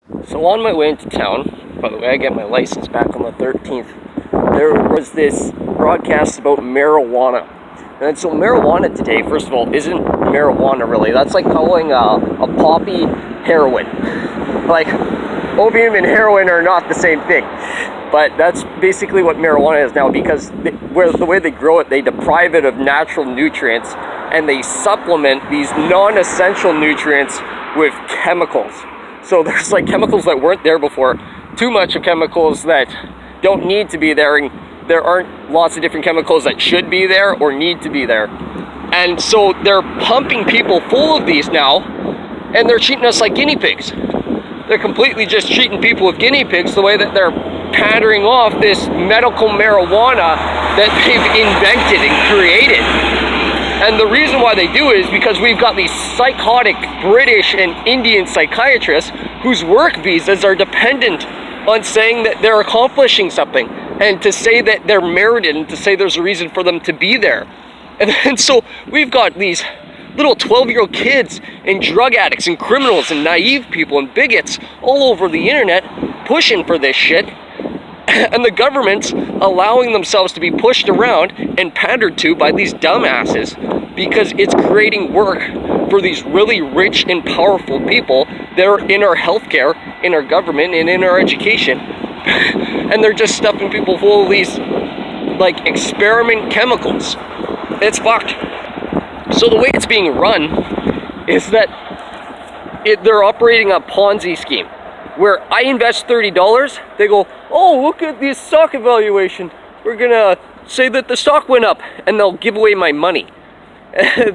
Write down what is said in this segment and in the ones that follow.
So on my way into town, by the way, I get my license back on the 13th, there was this broadcast about marijuana. And so marijuana today, first of all, isn't marijuana really. That's like calling a poppy heroin. Like, opium and heroin are not the same thing. But that's basically what marijuana is now, because the way they grow it, they deprive it of natural nutrients and they supplement these non-essential nutrients with chemicals. So there's like chemicals that weren't there before, too much of chemicals that don't need to be there, and there aren't lots of different chemicals that should be there or need to be there. And so they're pumping people full of these now, and they're treating us like guinea pigs. They're completely just treating people with guinea pigs, the way that they're pandering off this medical marijuana that they've invented and created. And the reason why they do it is because we've got these psychotic British and Indian psychiatrists whose work visas are dependent on saying that they're accomplishing something, and to say that they're merited, and to say there's a reason for them to be there. And so we've got these little 12-year-old kids and drug addicts and criminals and naive people and bigots all over the internet pushing for this shit, and the government's allowing themselves to be pushed around and pandered to by these dumbasses because it's creating work for these really rich and powerful people that are in our healthcare, in our government, and in our education. And they're just stuffing people full of these like experiment chemicals. It's fucked. So the way it's being run is that they're operating a ponzi scheme where I invest $30, they go, oh, look at this stock evaluation, we're gonna say that the stock went up, and they'll give away my money.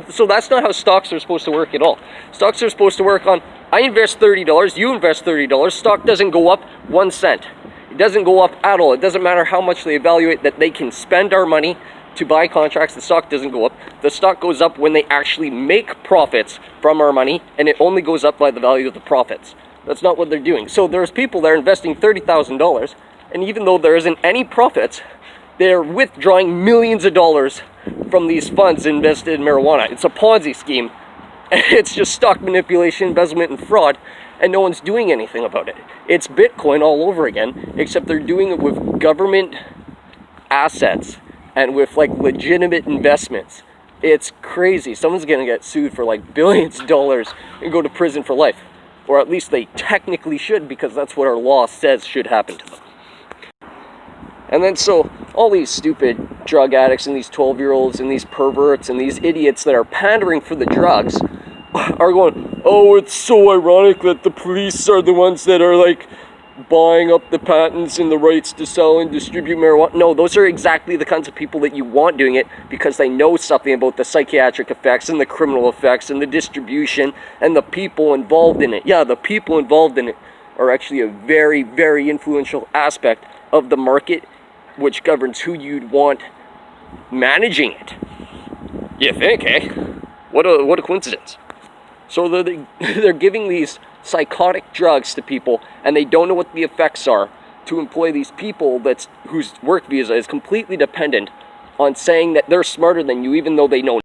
So that's not how stocks are supposed to work at all. Stocks are supposed to work on, I invest $30, you invest $30, stock doesn't go up 1 cent. It doesn't go up at all. It doesn't matter how much they evaluate that they can spend our money to buy contracts, the stock doesn't go up. The stock goes up when they actually make profits from our money, and it only goes up by the value of the profits. That's not what they're doing. So there's people there investing $30,000, and even though there isn't any profits, they're withdrawing millions of dollars from these funds invested in marijuana. It's a Ponzi scheme. It's just stock manipulation, embezzlement, and fraud, and no one's doing anything about it. It's Bitcoin all over again, except they're doing it with government assets and with like legitimate investments. It's crazy. Someone's gonna get sued for like billions of dollars and go to prison for life. Or at least they technically should, because that's what our law says should happen to them. And then so all these stupid drug addicts and these 12-year-olds and these perverts and these idiots that are pandering for the drugs are going, oh, it's so ironic that the police are the ones that are like buying up the patents and the rights to sell and distribute marijuana. No, those are exactly the kinds of people that you want doing it, because they know something about the psychiatric effects and the criminal effects and the distribution and the people involved in it. Yeah, the people involved in it are actually a very, very influential aspect of the market, which governs who you'd want managing it. You think, eh? What a coincidence. So they're giving these psychotic drugs to people, and they don't know what the effects are, to employ these people whose work visa is completely dependent on saying that they're smarter than you, even though they know